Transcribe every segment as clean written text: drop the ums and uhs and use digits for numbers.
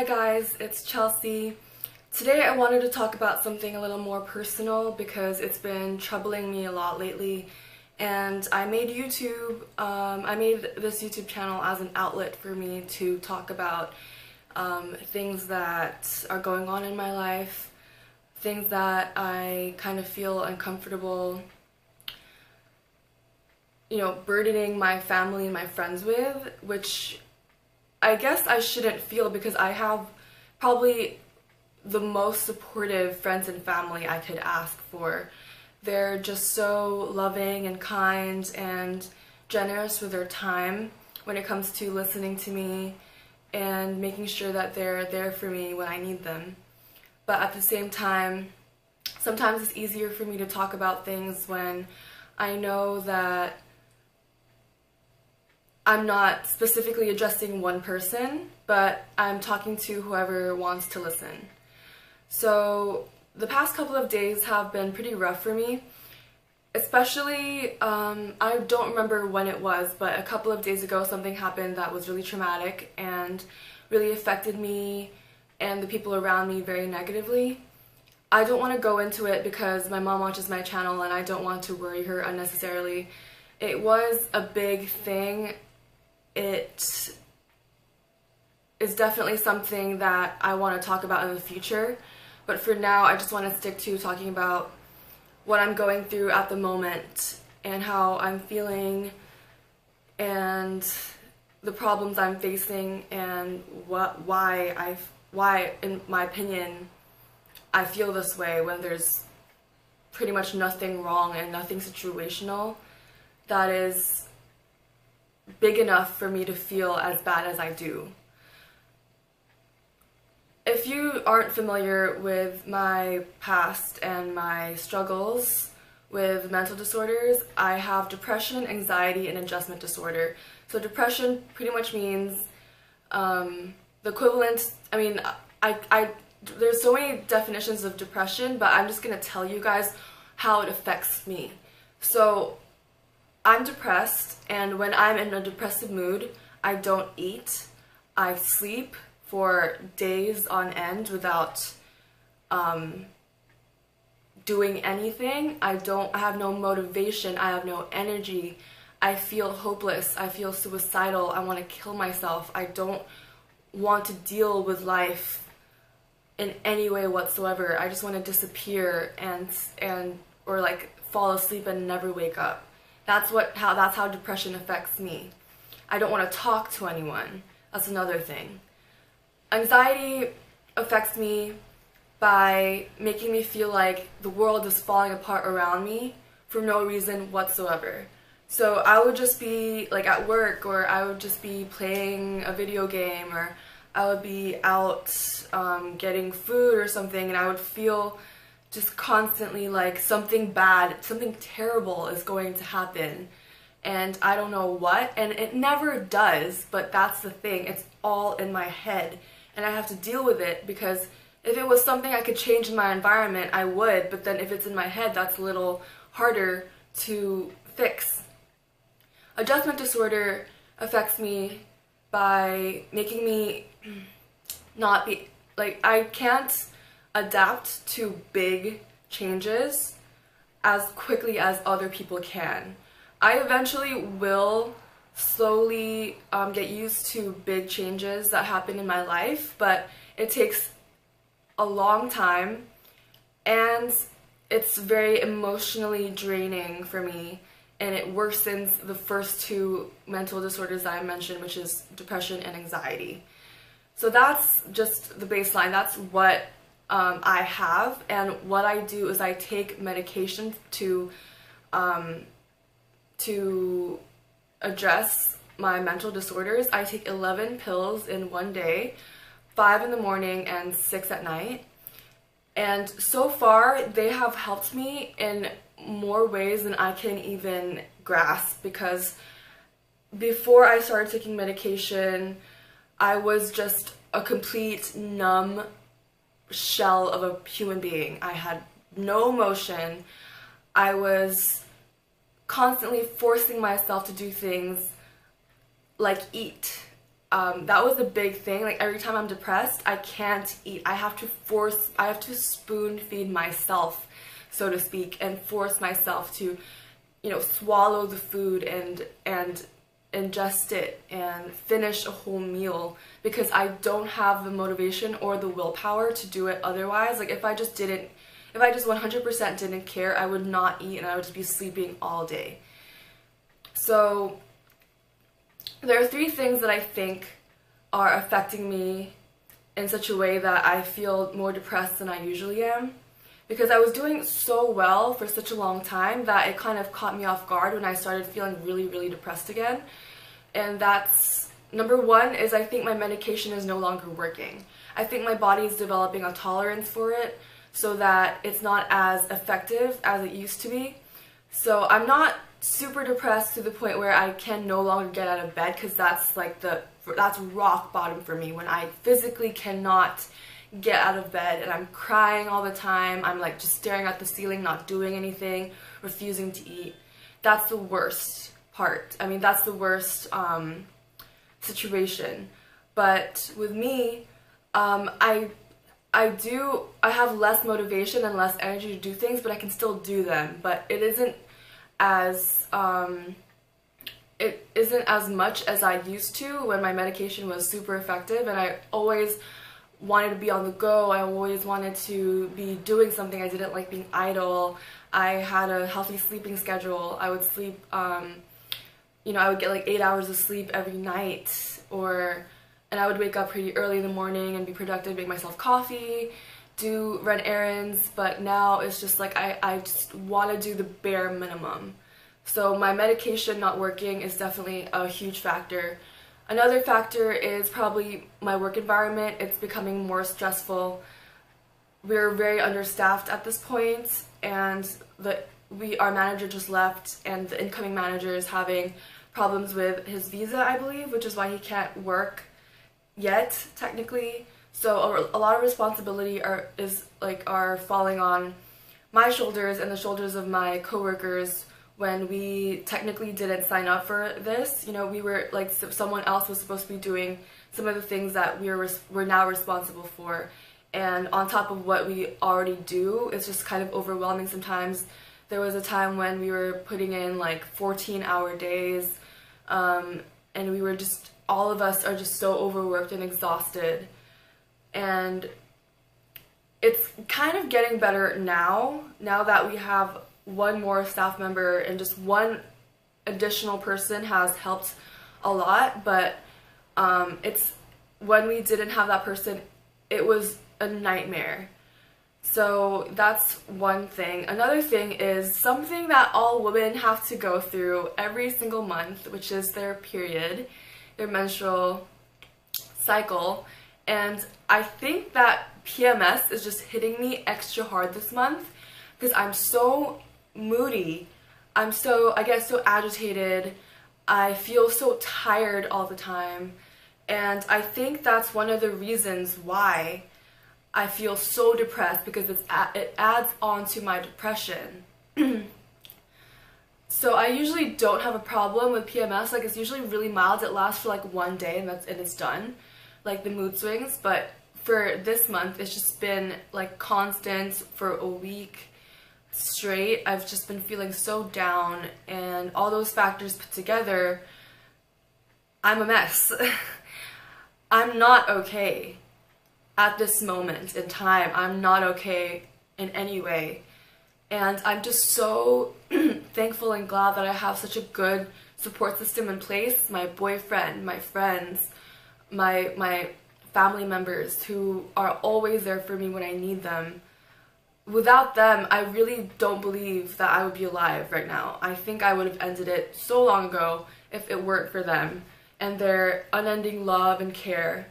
Hi guys, it's Chelsea. Today I wanted to talk about something a little more personal because it's been troubling me a lot lately, and I made this YouTube channel as an outlet for me to talk about things that are going on in my life, things that I kind of feel uncomfortable, burdening my family and my friends with, which I guess I shouldn't feel because I have probably the most supportive friends and family I could ask for. They're just so loving and kind and generous with their time when it comes to listening to me and making sure that they're there for me when I need them. But at the same time, sometimes it's easier for me to talk about things when I know that I'm not specifically addressing one person, but I'm talking to whoever wants to listen. So the past couple of days have been pretty rough for me, especially, I don't remember when it was, but a couple of days ago something happened that was really traumatic and really affected me and the people around me very negatively. I don't want to go into it because my mom watches my channel and I don't want to worry her unnecessarily. It was a big thing. It is definitely something that I want to talk about in the future, but for now I just want to stick to talking about what I'm going through at the moment and how I'm feeling and the problems I'm facing and why in my opinion I feel this way when there's pretty much nothing wrong and nothing situational that is big enough for me to feel as bad as I do. If you aren't familiar with my past and my struggles with mental disorders, I have depression, anxiety, and adjustment disorder. So depression pretty much means the equivalent, there's so many definitions of depression, but I'm just going to tell you guys how it affects me. So I'm depressed, and when I'm in a depressive mood, I don't eat. I sleep for days on end without doing anything. I have no motivation. I have no energy. I feel hopeless. I feel suicidal. I want to kill myself. I don't want to deal with life in any way whatsoever. I just want to disappear or like fall asleep and never wake up. That's how depression affects me. I don't want to talk to anyone. That's another thing. Anxiety affects me by making me feel like the world is falling apart around me for no reason whatsoever. So I would just be like at work, or I would just be playing a video game, or I would be out getting food or something, and I would feel just constantly like something bad, something terrible is going to happen, and I don't know what, and it never does, but that's the thing, it's all in my head, and I have to deal with it, because if it was something I could change in my environment, I would, but then if it's in my head, that's a little harder to fix. Adjustment disorder affects me by making me not be, like, I can't adapt to big changes as quickly as other people can. I eventually will slowly get used to big changes that happen in my life, but it takes a long time and it's very emotionally draining for me, and it worsens the first two mental disorders that I mentioned, which is depression and anxiety. So that's just the baseline. That's what I have, and what I do is I take medication to address my mental disorders. I take 11 pills in one day, 5 in the morning and 6 at night, and so far they have helped me in more ways than I can even grasp, because before I started taking medication I was just a complete numb shell of a human being. I had no emotion. I was constantly forcing myself to do things like eat. that was the big thing. Like every time I'm depressed, I can't eat. I have to spoon feed myself, so to speak, and force myself to, you know, swallow the food and ingest it and finish a whole meal, because I don't have the motivation or the willpower to do it otherwise. Like if I just 100% didn't care, I would not eat and I would just be sleeping all day. So there are 3 things that I think are affecting me in such a way that I feel more depressed than I usually am. Because I was doing so well for such a long time that it kind of caught me off guard when I started feeling really, really depressed again. And that's, number 1 is I think my medication is no longer working. I think my body is developing a tolerance for it so that it's not as effective as it used to be. So I'm not super depressed to the point where I can no longer get out of bed, because that's like that's rock bottom for me, when I physically cannot get out of bed and I'm crying all the time. I'm like just staring at the ceiling, not doing anything, refusing to eat. That's the worst part. I mean, that's the worst situation. But with me, I have less motivation and less energy to do things, but I can still do them. But it isn't as much as I used to when my medication was super effective, and I always wanted to be on the go. I always wanted to be doing something. I didn't like being idle. I had a healthy sleeping schedule. I would sleep, you know, I would get like 8 hours of sleep every night, and I would wake up pretty early in the morning and be productive, make myself coffee, run errands. But now it's just like I just want to do the bare minimum. So my medication not working is definitely a huge factor. Another factor is probably my work environment. It's becoming more stressful. We're very understaffed at this point, and our manager just left, and the incoming manager is having problems with his visa, I believe, which is why he can't work yet, technically. So a lot of responsibility are falling on my shoulders and the shoulders of my coworkers, when we technically didn't sign up for this. You know, we were like, someone else was supposed to be doing some of the things that we're now responsible for. And on top of what we already do, it's just kind of overwhelming sometimes. There was a time when we were putting in like 14-hour days, and we were just, all of us are just so overworked and exhausted. And it's kind of getting better now that we have one more staff member, and just one additional person has helped a lot. But it's, when we didn't have that person, it was a nightmare. So that's one thing. Another thing is something that all women have to go through every single month, which is their period, their menstrual cycle. And I think that PMS is just hitting me extra hard this month, because I'm so moody. I get so agitated. I feel so tired all the time. And I think that's one of the reasons why I feel so depressed, because it adds on to my depression. So I usually don't have a problem with PMS. Like, it's usually really mild. It lasts for like 1 day and it's done, like the mood swings. But for this month, it's just been like constant for a week straight. I've just been feeling so down, and all those factors put together, I'm a mess. I'm not okay at this moment in time. I'm not okay in any way. And I'm just so thankful and glad that I have such a good support system in place. My boyfriend, my friends, my family members who are always there for me when I need them. Without them, I really don't believe that I would be alive right now. I think I would have ended it so long ago if it weren't for them and their unending love and care.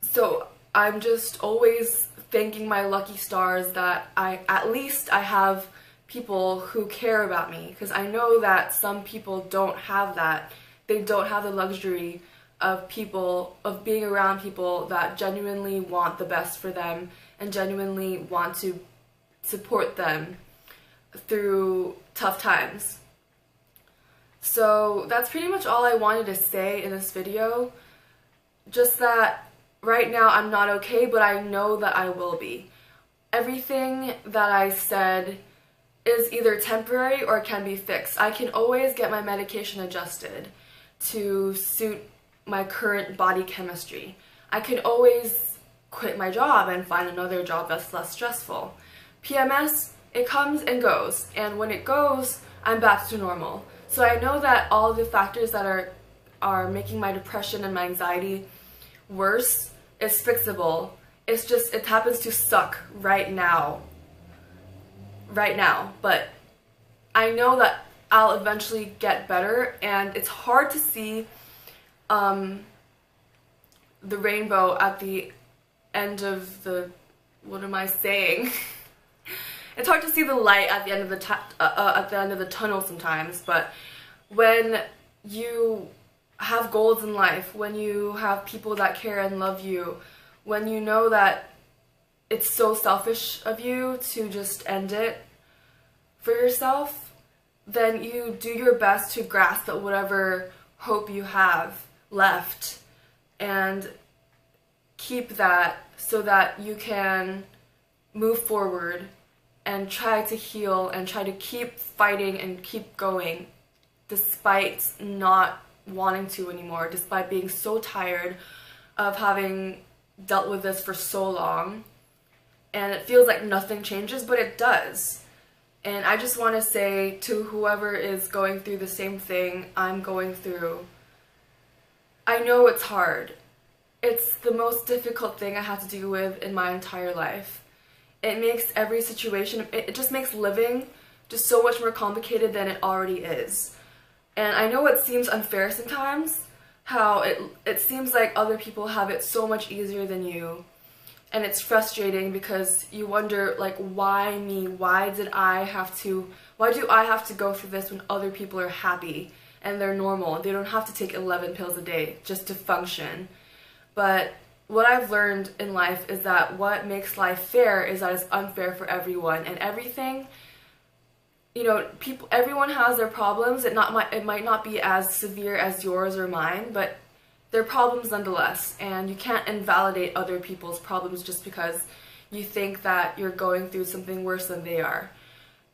So I'm just always thanking my lucky stars that at least I have people who care about me, because I know that some people don't have that. They don't have the luxury of being around people that genuinely want the best for them and genuinely want to support them through tough times. So that's pretty much all I wanted to say in this video. just that right now I'm not okay, but I know that I will be. Everything that I said is either temporary or can be fixed. I can always get my medication adjusted to suit my current body chemistry. I can always quit my job and find another job that's less stressful. PMS, it comes and goes, and when it goes, I'm back to normal. So I know that all the factors that are making my depression and my anxiety worse is fixable. It's just, it happens to suck right now. Right now. But I know that I'll eventually get better, and it's hard to see the rainbow at the end of the, what am I saying? It's hard to see the light at the end of the tunnel sometimes, but when you have goals in life, when you have people that care and love you, when you know that it's so selfish of you to just end it for yourself, then you do your best to grasp at whatever hope you have left and keep that so that you can move forward and try to heal and try to keep fighting and keep going despite not wanting to anymore, despite being so tired of having dealt with this for so long. And it feels like nothing changes, but it does. And I just want to say to whoever is going through the same thing I'm going through, I know it's hard. It's the most difficult thing I have to deal with in my entire life. It makes every situation, it just makes living just so much more complicated than it already is. And I know it seems unfair sometimes, how it seems like other people have it so much easier than you. And it's frustrating because you wonder, like, why me? Why do I have to go through this when other people are happy and they're normal? They don't have to take 11 pills a day just to function. But what I've learned in life is that what makes life fair is that it's unfair for everyone, and everything, you know, everyone has their problems. It might not be as severe as yours or mine, but they're problems nonetheless, and you can't invalidate other people's problems just because you think that you're going through something worse than they are.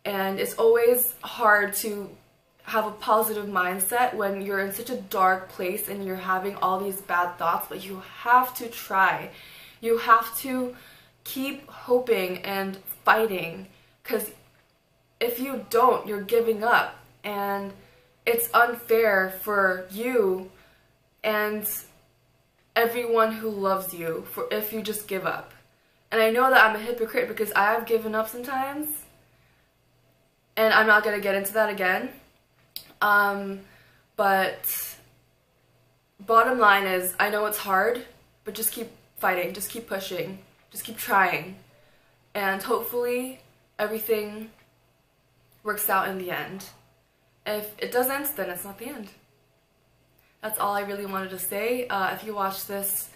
And it's always hard to have a positive mindset when you're in such a dark place and you're having all these bad thoughts, but you have to try. You have to keep hoping and fighting, because if you don't, you're giving up, and it's unfair for you and everyone who loves you if you just give up. And I know that I'm a hypocrite because I have given up sometimes, and I'm not going to get into that again. But bottom line is, I know it's hard, but just keep fighting, just keep pushing, just keep trying, and hopefully everything works out in the end. If it doesn't, then it's not the end. That's all I really wanted to say. If you watched this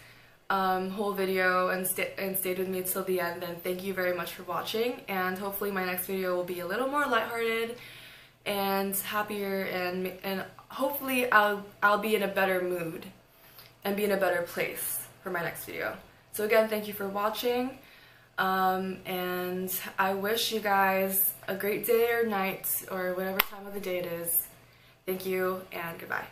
whole video and stayed with me till the end, then thank you very much for watching, and hopefully my next video will be a little more lighthearted and happier, and hopefully I'll be in a better mood and be in a better place for my next video. So again, thank you for watching, and I wish you guys a great day or night or whatever time of the day it is. Thank you, and goodbye.